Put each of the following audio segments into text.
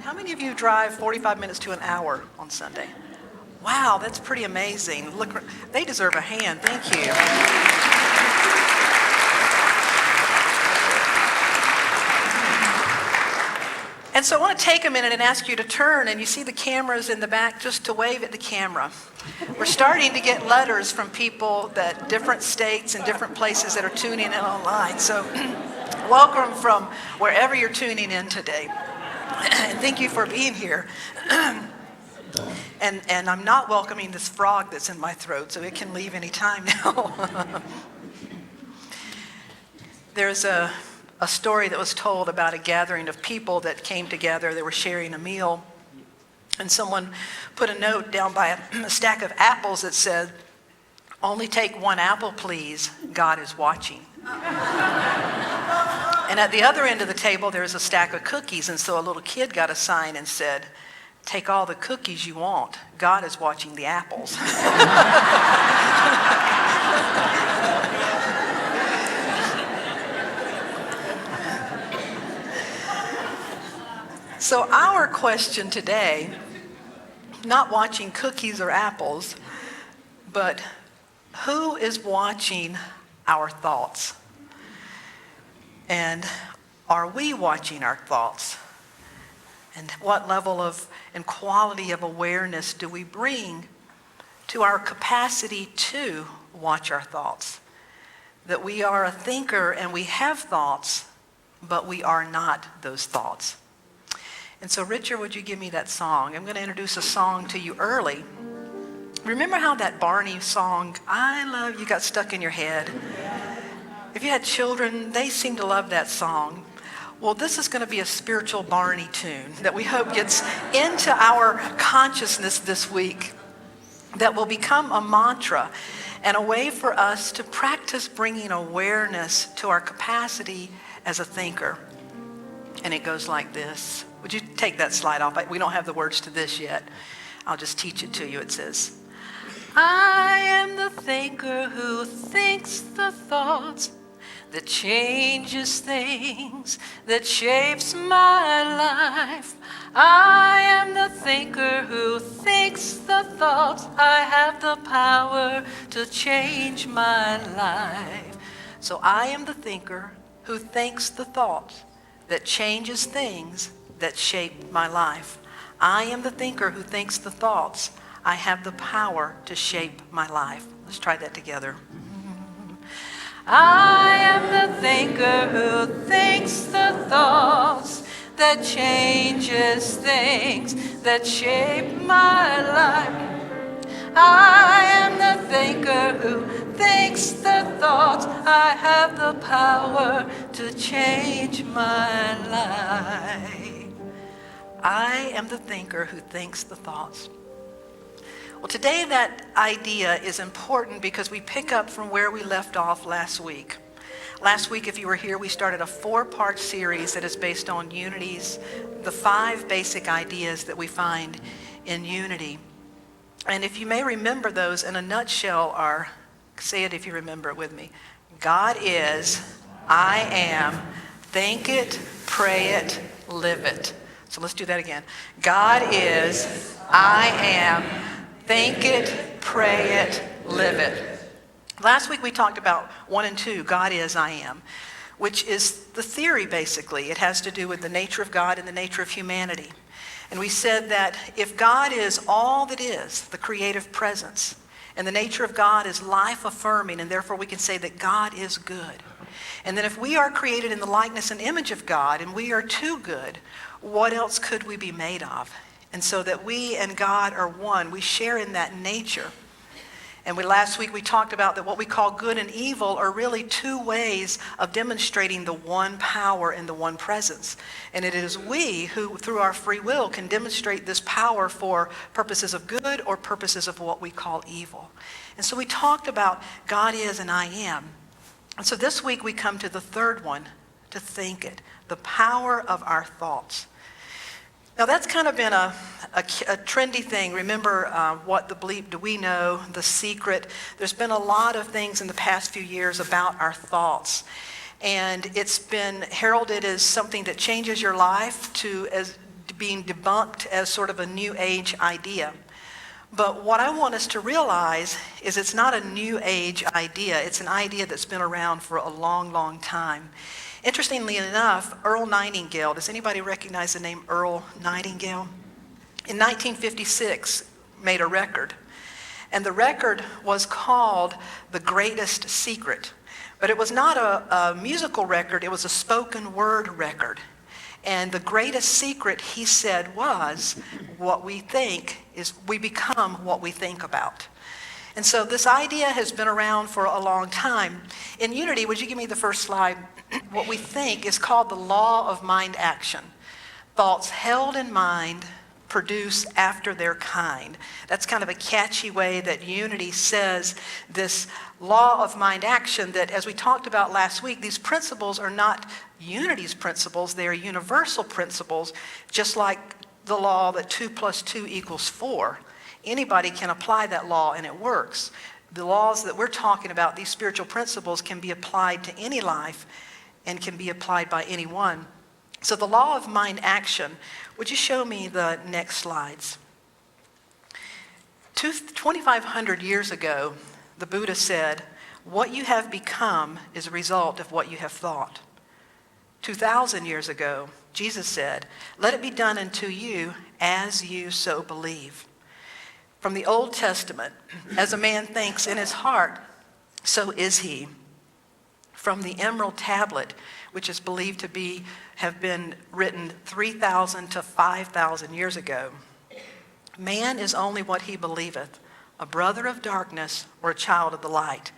How many of you drive 45 minutes to an hour on Sunday? Wow, that's pretty amazing. Look, they deserve a hand. Thank you. And so I want to take a minute and ask you to turn, and you see the cameras in the back, just to wave at the camera. We're starting to get letters from people that different states and different places that are tuning in online. So welcome from wherever you're tuning in today. And thank you for being here. And I'm not welcoming this frog that's in my throat, so it can leave any time now. There's a story that was told about a gathering of people that came together. They were sharing a meal, and someone put a note down by a stack of apples that said, "Only take one apple, please. God is watching." And at the other end of the table, there was a stack of cookies, and so a little kid got a sign and said, "Take all the cookies you want. God is watching the apples." So our question today, not watching cookies or apples, but who is watching our thoughts? And are we watching our thoughts? And what level of and quality of awareness do we bring to our capacity to watch our thoughts? That we are a thinker and we have thoughts, but we are not those thoughts. And so, Richard, would you give me that song? I'm going to introduce a song to you early. Remember how that Barney song, "I Love You," got stuck in your head? If you had children, they seem to love that song. Well, this is going to be a spiritual Barney tune that we hope gets into our consciousness this week, that will become a mantra and a way for us to practice bringing awareness to our capacity as a thinker. And it goes like this. Would you take that slide off? We don't have the words to this yet. I'll just teach it to you. It says, "I am the thinker who thinks the thoughts that changes things, that shapes my life. I am the thinker who thinks the thoughts. I have the power to change my life." So I am the thinker who thinks the thoughts that changes things, that shape my life. I am the thinker who thinks the thoughts. I have the power to shape my life. Let's try that together. I am the thinker who thinks the thoughts that changes things, that shape my life. I am the thinker who thinks the thoughts. I have the power to change my life. I am the thinker who thinks the thoughts. Well, today that idea is important because we pick up from where we left off last week. Last week, if you were here, we started a 4-part series that is based on unities, the 5 basic ideas that we find in unity. And if you may remember those in a nutshell are, say it if you remember it with me. God is, I am, think it, pray it, live it. So let's do that again. God is, I am, think it, pray it, live it. Last week we talked about 1 and 2, God is, I am, which is the theory basically. It has to do with the nature of God and the nature of humanity. And we said that if God is all that is, the creative presence, and the nature of God is life-affirming, and therefore we can say that God is good. And then if we are created in the likeness and image of God, and we are too good, what else could we be made of? And so that we and God are one. We share in that nature. And last week we talked about that what we call good and evil are really 2 ways of demonstrating the one power and the one presence. And it is we who, through our free will, can demonstrate this power for purposes of good or purposes of what we call evil. And so we talked about God is and I am. And so this week we come to the 3rd one, to think it, the power of our thoughts. Now that's kind of been a trendy thing. Remember What the Bleep Do We Know, The Secret. There's been a lot of things in the past few years about our thoughts. And it's been heralded as something that changes your life to being debunked as sort of a New Age idea. But what I want us to realize is it's not a New Age idea. It's an idea that's been around for a long, long time. Interestingly enough, Earl Nightingale, does anybody recognize the name Earl Nightingale? In 1956, made a record. And the record was called The Greatest Secret. But it was not a musical record, it was a spoken word record. And the greatest secret, he said, was what we think is we become what we think about. And so this idea has been around for a long time. In Unity, would you give me the first slide? What we think is called the law of mind action. Thoughts held in mind produce after their kind. That's kind of a catchy way that Unity says this law of mind action, that as we talked about last week, these principles are not Unity's principles, they are universal principles, just like the law that 2 + 2 = 4. Anybody can apply that law and it works. The laws that we're talking about, these spiritual principles, can be applied to any life and can be applied by anyone. So the law of mind action, would you show me the next slides? 2,500 years ago, the Buddha said, what you have become is a result of what you have thought. 2,000 years ago, Jesus said, let it be done unto you as you so believe. From the Old Testament, as a man thinks in his heart, so is he. From the Emerald Tablet, which is believed to have been written 3,000 to 5,000 years ago. Man is only what he believeth, a brother of darkness or a child of the light.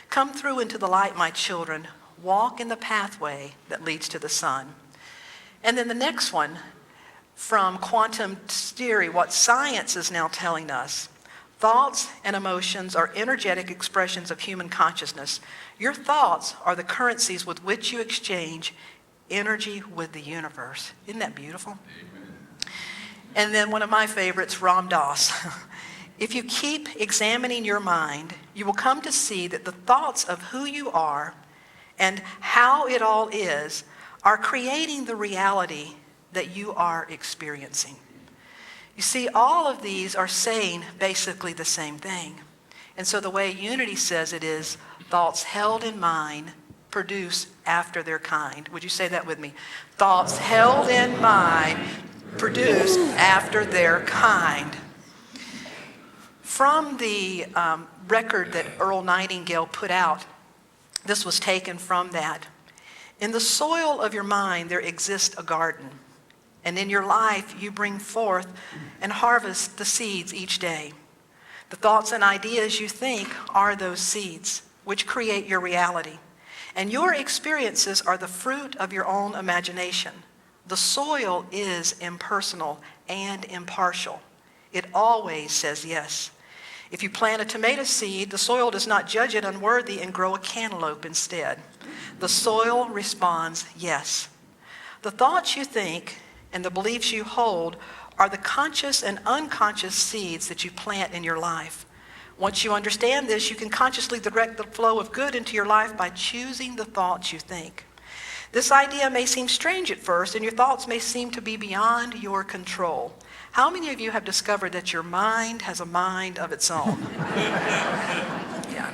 Come through into the light, my children. Walk in the pathway that leads to the sun. And then the next one, from quantum theory, what science is now telling us. Thoughts and emotions are energetic expressions of human consciousness. Your thoughts are the currencies with which you exchange energy with the universe. Isn't that beautiful? Amen. And then one of my favorites, Ram Dass. If you keep examining your mind, you will come to see that the thoughts of who you are and how it all is are creating the reality that you are experiencing. You see, all of these are saying basically the same thing. And so the way Unity says it is, thoughts held in mind produce after their kind. Would you say that with me? Thoughts held in mind produce after their kind. From the record that Earl Nightingale put out, this was taken from that. In the soil of your mind there exists a garden. And in your life, you bring forth and harvest the seeds each day. The thoughts and ideas you think are those seeds, which create your reality. And your experiences are the fruit of your own imagination. The soil is impersonal and impartial. It always says yes. If you plant a tomato seed, the soil does not judge it unworthy and grow a cantaloupe instead. The soil responds yes. The thoughts you think and the beliefs you hold are the conscious and unconscious seeds that you plant in your life. Once you understand this, you can consciously direct the flow of good into your life by choosing the thoughts you think. This idea may seem strange at first, and your thoughts may seem to be beyond your control. How many of you have discovered that your mind has a mind of its own? Yeah.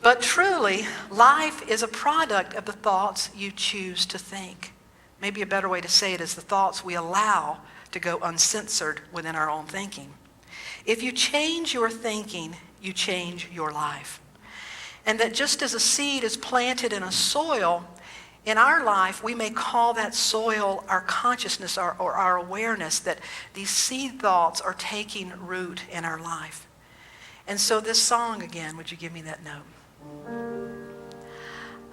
But truly, life is a product of the thoughts you choose to think. Maybe a better way to say it is the thoughts we allow to go uncensored within our own thinking. If you change your thinking, you change your life. And that just as a seed is planted in a soil, in our life we may call that soil our consciousness or our awareness that these seed thoughts are taking root in our life. And so this song again, would you give me that note?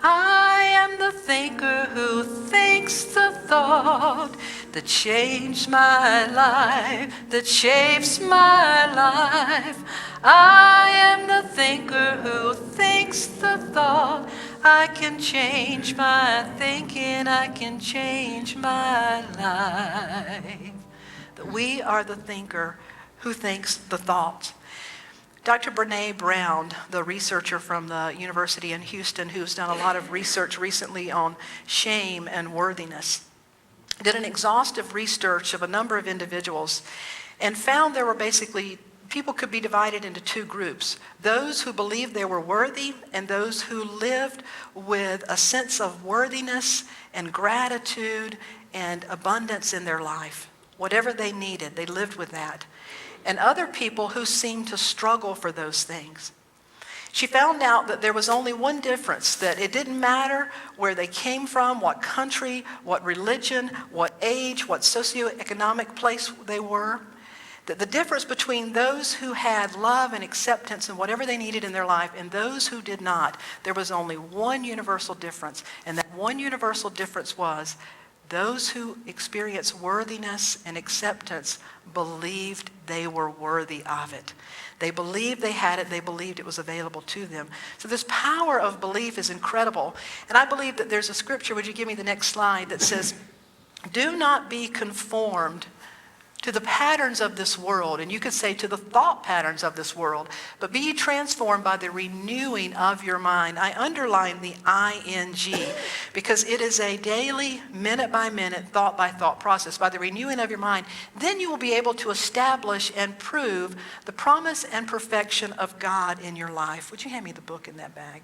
I am the thinker who thinks the thought that changed my life, that shapes my life. I am the thinker who thinks the thought. I can change my thinking, I can change my life. That we are the thinker who thinks the thought. Dr. Brene Brown, the researcher from the University in Houston, who's done a lot of research recently on shame and worthiness, did an exhaustive research of a number of individuals and found there were basically, people could be divided into two groups. Those who believed they were worthy and those who lived with a sense of worthiness and gratitude and abundance in their life. Whatever they needed, they lived with that. And other people who seemed to struggle for those things. She found out that there was only one difference, that it didn't matter where they came from, what country, what religion, what age, what socioeconomic place they were, that the difference between those who had love and acceptance and whatever they needed in their life and those who did not, there was only one universal difference. And that one universal difference was those who experienced worthiness and acceptance believed they were worthy of it. They believed they had it. They believed it was available to them. So this power of belief is incredible. And I believe that there's a scripture, would you give me the next slide, that says, do not be conformed to the patterns of this world, and you could say to the thought patterns of this world, but be ye transformed by the renewing of your mind. I underline the ing because it is a daily, minute by minute, thought by thought process. By the renewing of your mind, then you will be able to establish and prove the promise and perfection of God in your life. Would you hand me the book in that bag?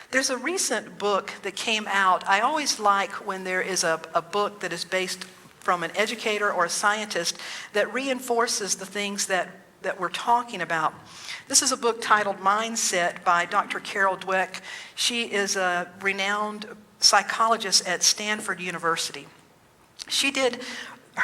There's a recent book that came out. I always like when there is a book that is based from an educator or a scientist that reinforces the things that we're talking about. This is a book titled Mindset by Dr. Carol Dweck. She is a renowned psychologist at Stanford University.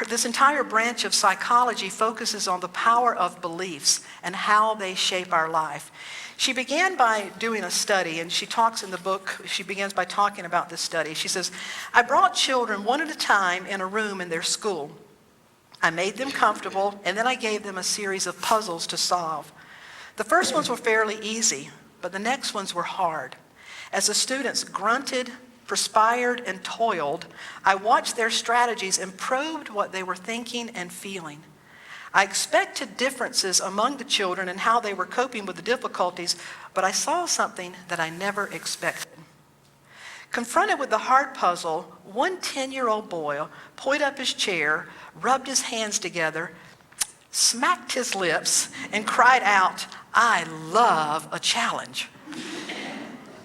This entire branch of psychology focuses on the power of beliefs and how they shape our life. She began by doing a study, and she talks in the book, she begins by talking about this study. She says, I brought children one at a time in a room in their school. I made them comfortable, and then I gave them a series of puzzles to solve. The first ones were fairly easy, but the next ones were hard. As the students grunted, perspired, and toiled, I watched their strategies and probed what they were thinking and feeling. I expected differences among the children and how they were coping with the difficulties, but I saw something that I never expected. Confronted with the hard puzzle, one 10-year-old boy pulled up his chair, rubbed his hands together, smacked his lips, and cried out, I love a challenge.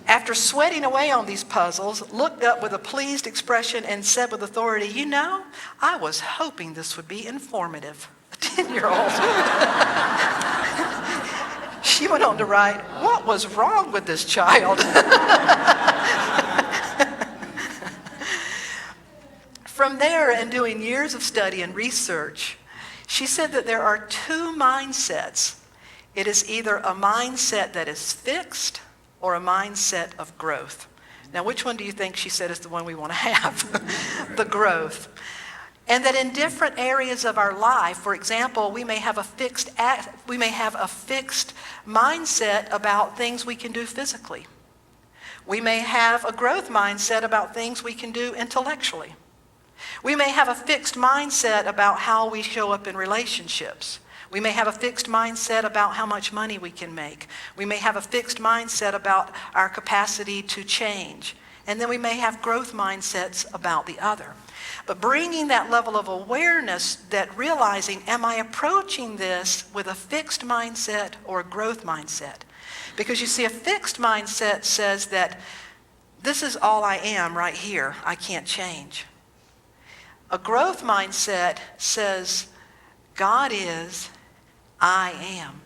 After sweating away on these puzzles, looked up with a pleased expression and said with authority, you know, I was hoping this would be informative. 10-year-old. She went on to write, what was wrong with this child? From there, and doing years of study and research, she said that there are two mindsets. It is either a mindset that is fixed or a mindset of growth. Now, which one do you think she said is the one we want to have? The growth. And that in different areas of our life, for example, we may have a fixed mindset about things we can do physically. We may have a growth mindset about things we can do intellectually. We may have a fixed mindset about how we show up in relationships. We may have a fixed mindset about how much money we can make. We may have a fixed mindset about our capacity to change. And then we may have growth mindsets about the other. But bringing that level of awareness, that realizing, am I approaching this with a fixed mindset or a growth mindset? Because you see, a fixed mindset says that this is all I am right here. I can't change. A growth mindset says, God is, I am.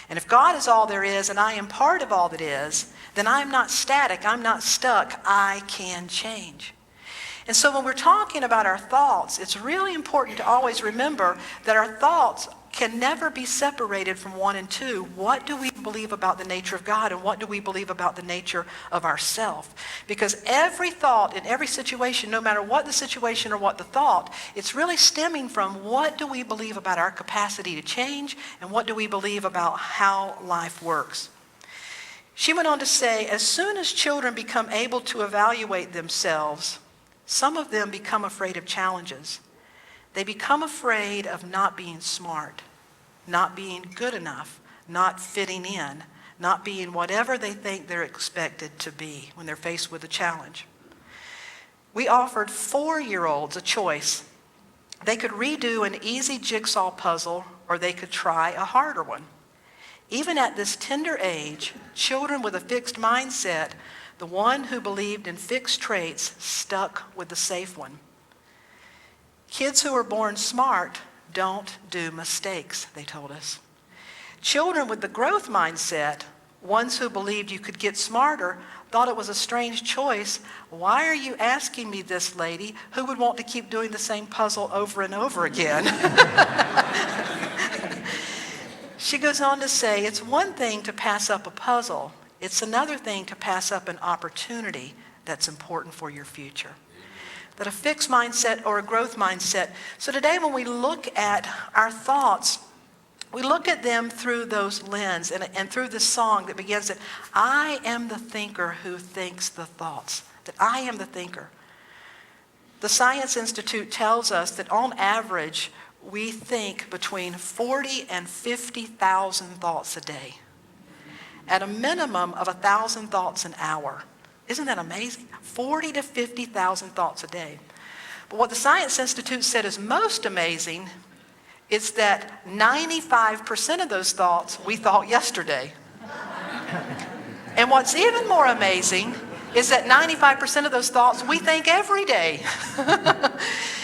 And if God is all there is and I am part of all that is, then I'm not static, I'm not stuck, I can change. And so when we're talking about our thoughts, it's really important to always remember that our thoughts can never be separated from one and two. What do we believe about the nature of God, and what do we believe about the nature of ourself? Because every thought in every situation, no matter what the situation or what the thought, it's really stemming from what do we believe about our capacity to change, and what do we believe about how life works. She went on to say, as soon as children become able to evaluate themselves, some of them become afraid of challenges. They become afraid of not being smart, not being good enough, not fitting in, not being whatever they think they're expected to be when they're faced with a challenge. We offered 4-year-olds a choice. They could redo an easy jigsaw puzzle, or they could try a harder one. Even at this tender age, children with a fixed mindset, the one who believed in fixed traits, stuck with the safe one. Kids who are born smart don't do mistakes, they told us. Children with the growth mindset, ones who believed you could get smarter, thought it was a strange choice. Why are you asking me this, lady? Who would want to keep doing the same puzzle over and over again? She goes on to say, it's one thing to pass up a puzzle. It's another thing to pass up an opportunity that's important for your future. That a fixed mindset or a growth mindset. So today when we look at our thoughts, we look at them through those lenses and through this song that begins that I am the thinker who thinks the thoughts. That I am the thinker. The Science Institute tells us that on average, we think between 40 and 50,000 thoughts a day. At a minimum of 1,000 thoughts an hour. Isn't that amazing? 40 to 50,000 thoughts a day. But what the Science Institute said is most amazing is that 95% of those thoughts we thought yesterday. And what's even more amazing is that 95% of those thoughts we think every day.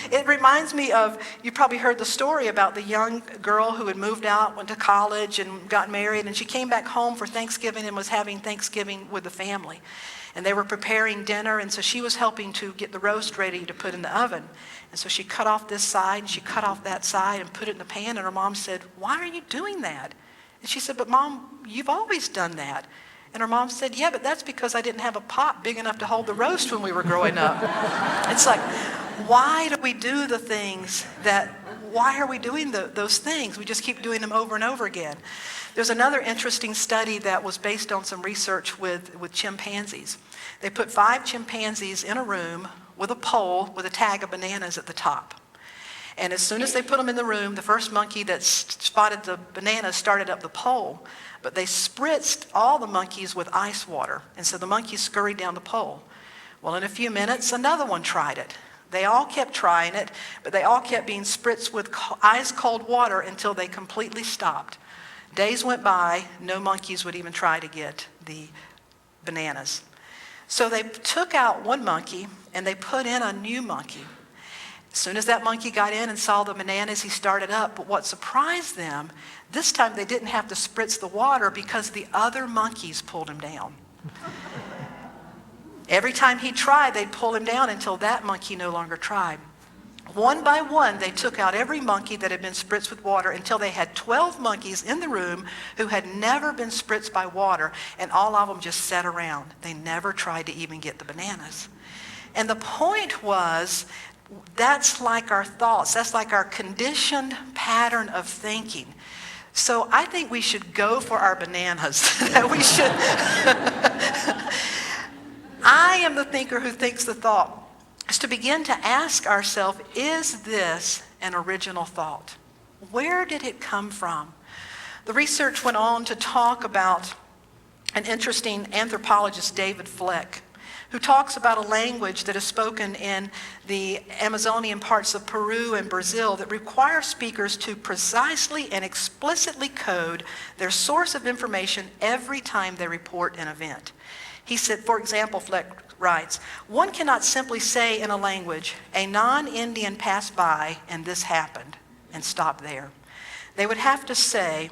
It reminds me of, you probably heard the story about the young girl who had moved out, went to college and got married, and she came back home for Thanksgiving and was having Thanksgiving with the family. And they were preparing dinner, and so she was helping to get the roast ready to put in the oven. And so she cut off this side, and she cut off that side, and put it in the pan, and her mom said, why are you doing that? And she said, but Mom, you've always done that. And her mom said, yeah, but that's because I didn't have a pot big enough to hold the roast when we were growing up. It's like, why do we do the things why are we doing those things? We just keep doing them over and over again. There's another interesting study that was based on some research with chimpanzees. They put 5 chimpanzees in a room with a pole with a tag of bananas at the top. And as soon as they put them in the room, the first monkey that spotted the bananas started up the pole. But they spritzed all the monkeys with ice water. And so the monkeys scurried down the pole. Well, in a few minutes, another one tried it. They all kept trying it, but they all kept being spritzed with ice cold water until they completely stopped. Days went by, no monkeys would even try to get the bananas. So they took out one monkey and they put in a new monkey. As soon as that monkey got in and saw the bananas, he started up. But what surprised them, this time they didn't have to spritz the water because the other monkeys pulled him down. Every time he tried, they'd pull him down until that monkey no longer tried. One by one, they took out every monkey that had been spritzed with water until they had 12 monkeys in the room who had never been spritzed by water, and all of them just sat around. They never tried to even get the bananas. And the point was, that's like our thoughts. That's like our conditioned pattern of thinking. So I think we should go for our bananas. That we should. I am the thinker who thinks the thought. Is to begin to ask ourselves, is this an original thought? Where did it come from? The research went on to talk about an interesting anthropologist, David Fleck, who talks about a language that is spoken in the Amazonian parts of Peru and Brazil that requires speakers to precisely and explicitly code their source of information every time they report an event. He said, for example, Fleck writes, one cannot simply say in a language, a non-Indian passed by and this happened, and stop there. They would have to say,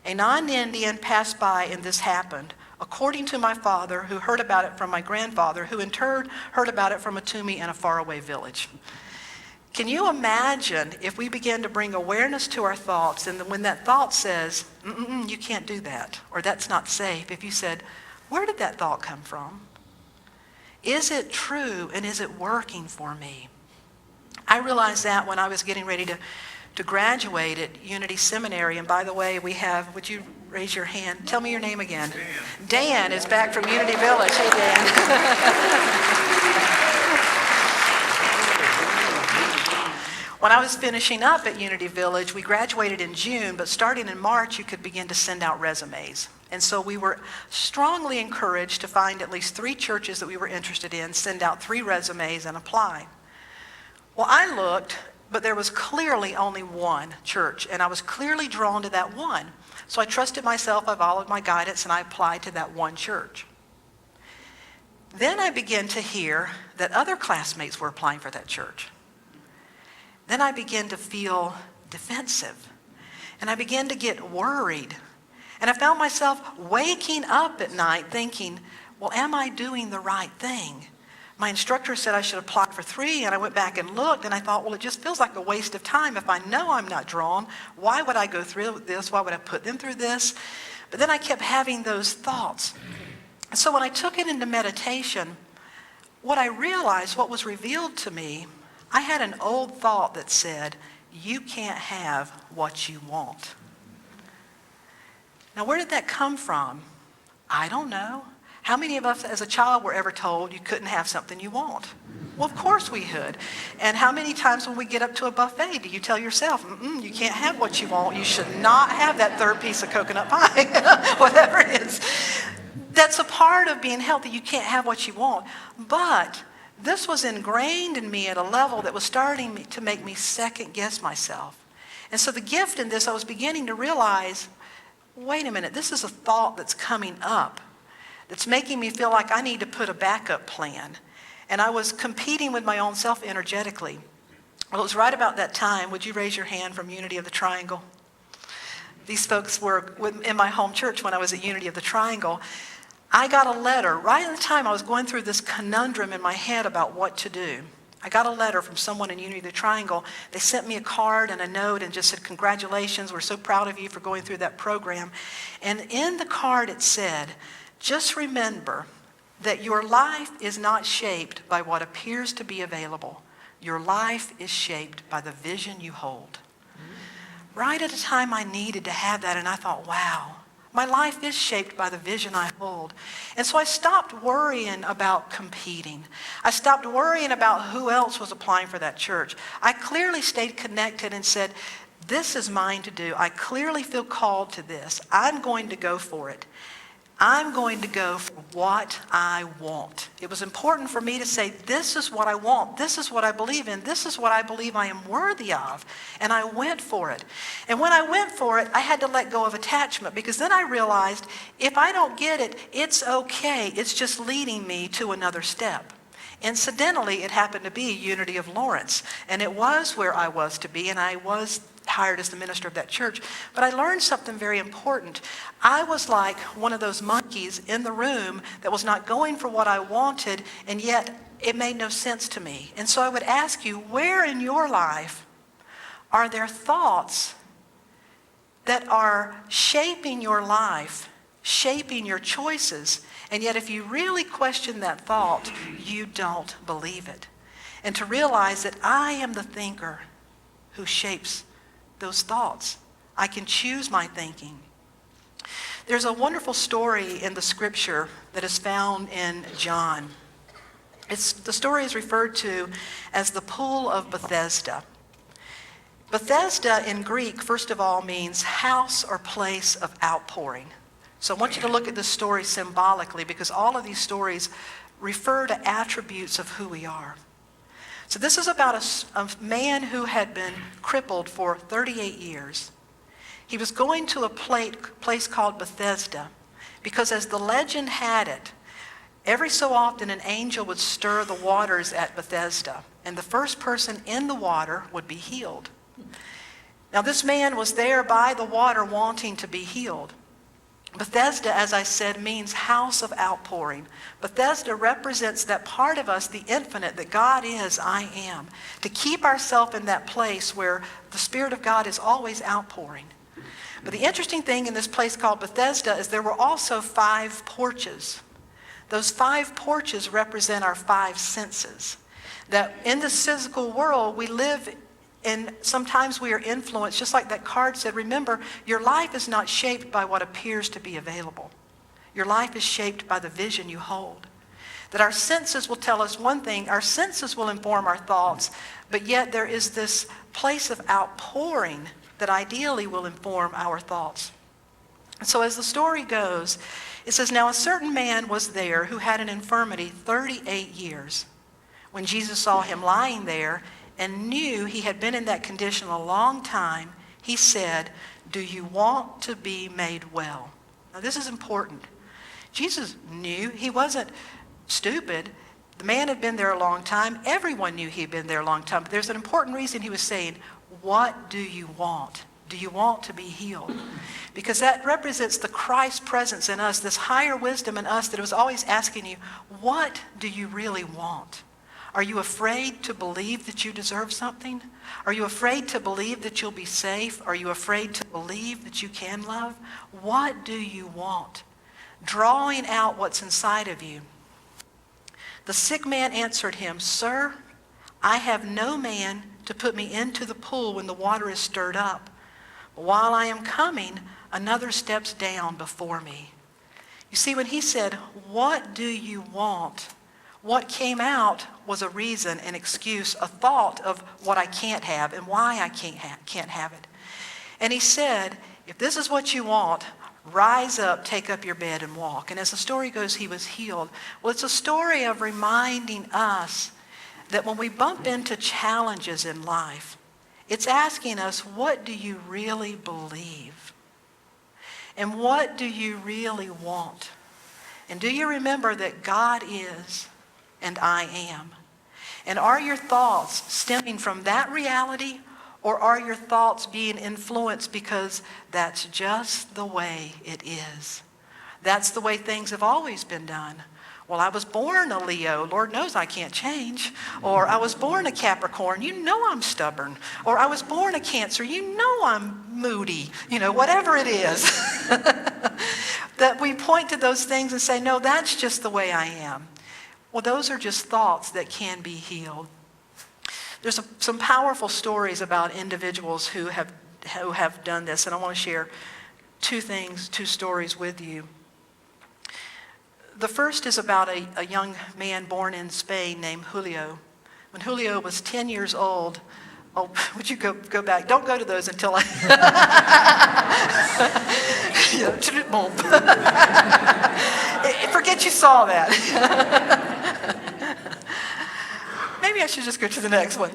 a non-Indian passed by and this happened, according to my father, who heard about it from my grandfather, who in turn heard about it from a Tumi in a faraway village. Can you imagine if we begin to bring awareness to our thoughts, and when that thought says, you can't do that, or that's not safe, if you said, where did that thought come from? Is it true, and is it working for me? I realized that when I was getting ready to graduate at Unity Seminary. And by the way, we have, would you raise your hand? Tell me your name again. Dan is back from Unity Village. Hey, Dan. When I was finishing up at Unity Village, we graduated in June, but starting in March, you could begin to send out resumes. And so we were strongly encouraged to find at least 3 churches that we were interested in, send out 3 resumes, and apply. Well, I looked, but there was clearly only one church, and I was clearly drawn to that one. So I trusted myself, I followed my guidance, and I applied to that one church. Then I began to hear that other classmates were applying for that church. Then I began to feel defensive, and I began to get worried. And I found myself waking up at night thinking, well, am I doing the right thing? My instructor said I should apply for 3, and I went back and looked, and I thought, well, it just feels like a waste of time. If I know I'm not drawn, why would I go through this? Why would I put them through this? But then I kept having those thoughts. So when I took it into meditation, what I realized, what was revealed to me, I had an old thought that said, you can't have what you want. Now, where did that come from? I don't know. How many of us as a child were ever told you couldn't have something you want? Well, of course we could. And how many times when we get up to a buffet do you tell yourself, you can't have what you want. You should not have that 3rd piece of coconut pie, whatever it is. That's a part of being healthy. You can't have what you want. But this was ingrained in me at a level that was starting to make me second guess myself. And so the gift in this, I was beginning to realize, wait a minute, this is a thought that's coming up that's making me feel like I need to put a backup plan. And I was competing with my own self energetically. Well, it was right about that time. Would you raise your hand from Unity of the Triangle? These folks were in my home church when I was at Unity of the Triangle. I got a letter right at the time I was going through this conundrum in my head about what to do. I got a letter from someone in Unity of the Triangle. They sent me a card and a note and just said, congratulations, we're so proud of you for going through that program. And in the card it said, just remember that your life is not shaped by what appears to be available. Your life is shaped by the vision you hold. Right at a time I needed to have that, and I thought, wow, my life is shaped by the vision I hold. And so I stopped worrying about competing. I stopped worrying about who else was applying for that church. I clearly stayed connected and said, this is mine to do. I clearly feel called to this. I'm going to go for it. I'm going to go for what I want. It was important for me to say, this is what I want. This is what I believe in. This is what I believe I am worthy of. And I went for it. And when I went for it, I had to let go of attachment, because then I realized if I don't get it, it's okay. It's just leading me to another step. Incidentally, it happened to be Unity of Lawrence. And it was where I was to be, and I was hired as the minister of that church. But I learned something very important. I was like one of those monkeys in the room that was not going for what I wanted, and yet it made no sense to me. And so I would ask you, where in your life are there thoughts that are shaping your life, shaping your choices, and yet if you really question that thought, you don't believe it? And to realize that I am the thinker who shapes those thoughts. I can choose my thinking. There's a wonderful story in the scripture that is found in John. The story is referred to as the Pool of Bethesda. Bethesda in Greek, first of all, means house or place of outpouring. So I want you to look at this story symbolically, because all of these stories refer to attributes of who we are. So this is about a man who had been crippled for 38 years. He was going to a place called Bethesda because, as the legend had it, every so often an angel would stir the waters at Bethesda, and the first person in the water would be healed. Now this man was there by the water wanting to be healed. Bethesda, as I said, means house of outpouring. Bethesda represents that part of us, the infinite, that God is, I am. To keep ourselves in that place where the Spirit of God is always outpouring. But the interesting thing in this place called Bethesda is there were also 5 porches. Those 5 porches represent our 5 senses. That in this physical world we live, and sometimes we are influenced, just like that card said, remember, your life is not shaped by what appears to be available. Your life is shaped by the vision you hold. That our senses will tell us one thing, our senses will inform our thoughts, but yet there is this place of outpouring that ideally will inform our thoughts. And so as the story goes, it says, now a certain man was there who had an infirmity 38 years. When Jesus saw him lying there and knew he had been in that condition a long time, he said, do you want to be made well? Now this is important. Jesus knew. He wasn't stupid. The man had been there a long time. Everyone knew he had been there a long time. But there's an important reason he was saying, what do you want? Do you want to be healed? Because that represents the Christ presence in us, this higher wisdom in us that was always asking you, what do you really want? Are you afraid to believe that you deserve something? Are you afraid to believe that you'll be safe? Are you afraid to believe that you can love? What do you want? Drawing out what's inside of you. The sick man answered him, sir, I have no man to put me into the pool when the water is stirred up. While I am coming, another steps down before me. You see, when he said, what do you want? What came out was a reason, an excuse, a thought of what I can't have and why I can't have it. And he said, if this is what you want, rise up, take up your bed and walk. And as the story goes, he was healed. Well, it's a story of reminding us that when we bump into challenges in life, it's asking us, what do you really believe? And what do you really want? And do you remember that God is and I am? And are your thoughts stemming from that reality, or are your thoughts being influenced because that's just the way it is? That's the way things have always been done. Well, I was born a Leo. Lord knows I can't change. Or I was born a Capricorn. You know I'm stubborn. Or I was born a Cancer. You know I'm moody. Whatever it is. That we point to those things and say, no, that's just the way I am. Well, those are just thoughts that can be healed. There's some powerful stories about individuals who have done this, and I want to share two stories with you. The first is about a young man born in Spain named Julio. When Julio was 10 years old, would you go back? Don't go to those until I... Forget you saw that. Maybe I should just go to the next one.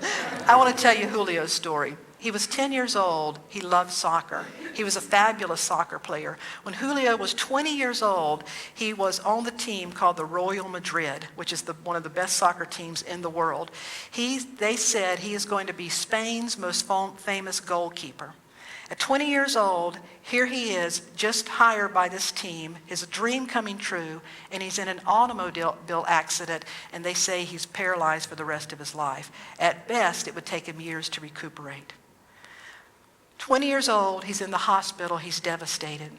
I want to tell you Julio's story. He was 10 years old. He loved soccer. He was a fabulous soccer player. When Julio was 20 years old, he was on the team called the Royal Madrid, which is one of the best soccer teams in the world. They said he is going to be Spain's most famous goalkeeper. At 20 years old, here he is, just hired by this team, his dream coming true, and he's in an automobile accident, and they say he's paralyzed for the rest of his life. At best, it would take him years to recuperate. 20 years old, he's in the hospital, he's devastated.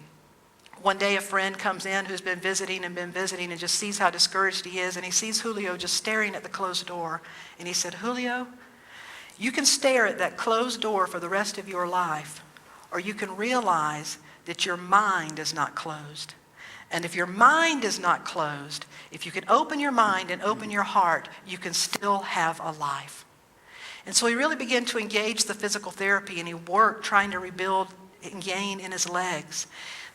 One day a friend comes in who's been visiting and just sees how discouraged he is, and he sees Julio just staring at the closed door. And he said, Julio, you can stare at that closed door for the rest of your life, or you can realize that your mind is not closed. And if your mind is not closed, if you can open your mind and open your heart, you can still have a life. And so he really began to engage the physical therapy, and he worked trying to rebuild and gain in his legs.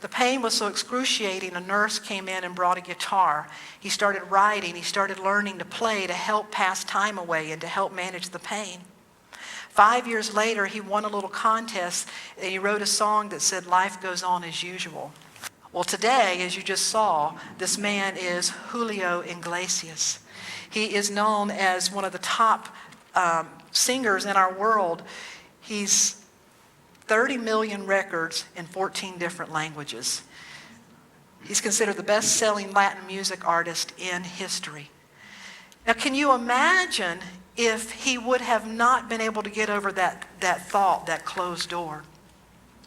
The pain was so excruciating, a nurse came in and brought a guitar. He started writing. He started learning to play to help pass time away and to help manage the pain. 5 years later, he won a little contest, and he wrote a song that said, life goes on as usual. Well, today, as you just saw, this man is Julio Iglesias. He is known as one of the top singers in our world. He's 30 million records in 14 different languages. He's considered the best-selling Latin music artist in history. Now, can you imagine if he would have not been able to get over that thought, that closed door?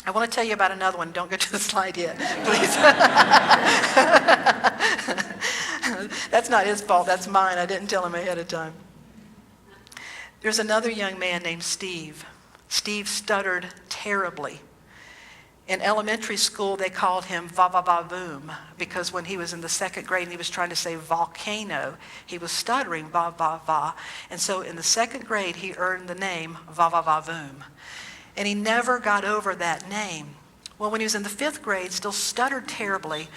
I want to tell you about another one. Don't go to the slide yet, please. That's not his fault. That's mine. I didn't tell him ahead of time. There's another young man named Steve. Steve stuttered terribly. In elementary school, they called him Va-Va-Va-Boom because when he was in the second grade and he was trying to say volcano, he was stuttering Va-Va-Va. And so in the second grade, he earned the name Va-Va-Va-Boom. And he never got over that name. Well, when he was in the fifth grade, still stuttered terribly,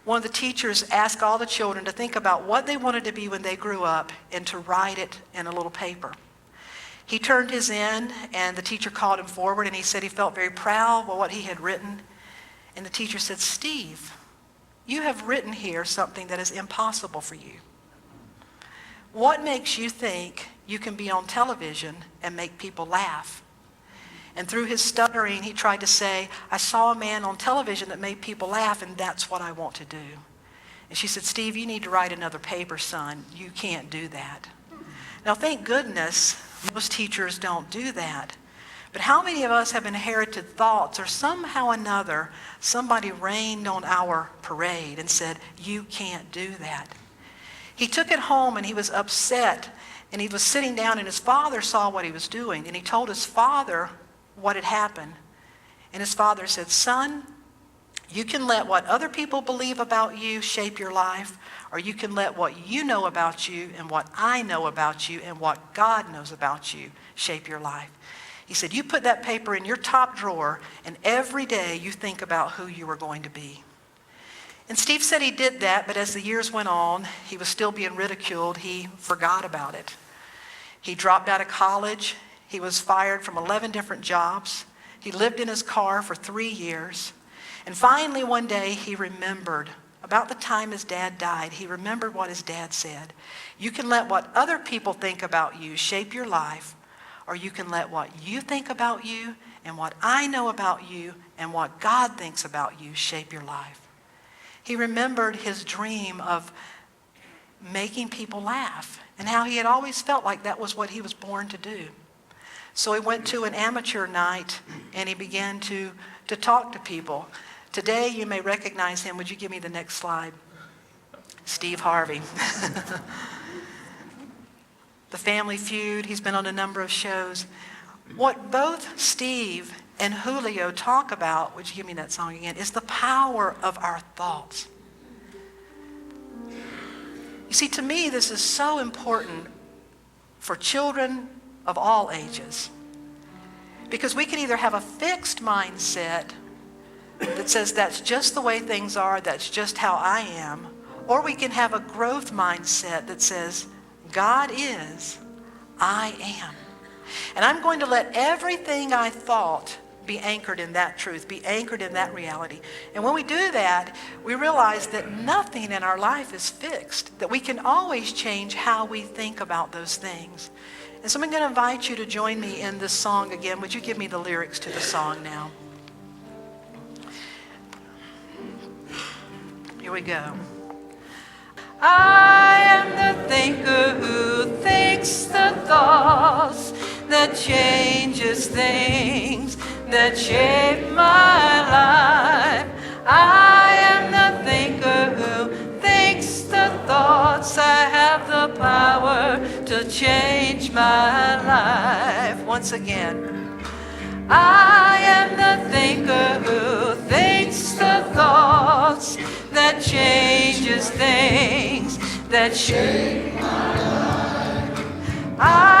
one of the teachers asked all the children to think about what they wanted to be when they grew up and to write it in a little paper. He turned his in, and the teacher called him forward, and he said he felt very proud of what he had written. And the teacher said, "Steve, you have written here something that is impossible for you. What makes you think you can be on television and make people laugh?" And through his stuttering, he tried to say, "I saw a man on television that made people laugh, and that's what I want to do." And she said, "Steve, you need to write another paper, son. You can't do that." Now, thank goodness most teachers don't do that. But how many of us have inherited thoughts or somehow or another somebody rained on our parade and said, "You can't do that"? He took it home and he was upset, and he was sitting down, and his father saw what he was doing, and he told his father what had happened. And his father said, "Son, you can let what other people believe about you shape your life, or you can let what you know about you and what I know about you and what God knows about you shape your life." He said, "You put that paper in your top drawer, and every day you think about who you are going to be." And Steve said he did that, but as the years went on, he was still being ridiculed. He forgot about it. He dropped out of college. He was fired from 11 different jobs. He lived in his car for 3 years. And finally, one day, he remembered, about the time his dad died, he remembered what his dad said. "You can let what other people think about you shape your life, or you can let what you think about you and what I know about you and what God thinks about you shape your life." He remembered his dream of making people laugh and how he had always felt like that was what he was born to do. So he went to an amateur night and he began to talk to people. Today you may recognize him. Would you give me the next slide? Steve Harvey. The Family Feud. He's been on a number of shows. What both Steve and Julio talk about, would you give me that song again, is the power of our thoughts. You see, to me, this is so important for children of all ages. Because we can either have a fixed mindset that says that's just the way things are, that's just how I am, or we can have a growth mindset that says, God is, I am. And I'm going to let everything I thought be anchored in that truth, be anchored in that reality. And when we do that, we realize that nothing in our life is fixed, that we can always change how we think about those things. And so I'm going to invite you to join me in this song again. Would you give me the lyrics to the song now? Here we go. I am the thinker who thinks the thoughts that changes things, that shape my life. I am the thinker who thinks the thoughts. I have the power to change my life. Once again. I am the thinker who thinks the thoughts that changes things, that shape my life.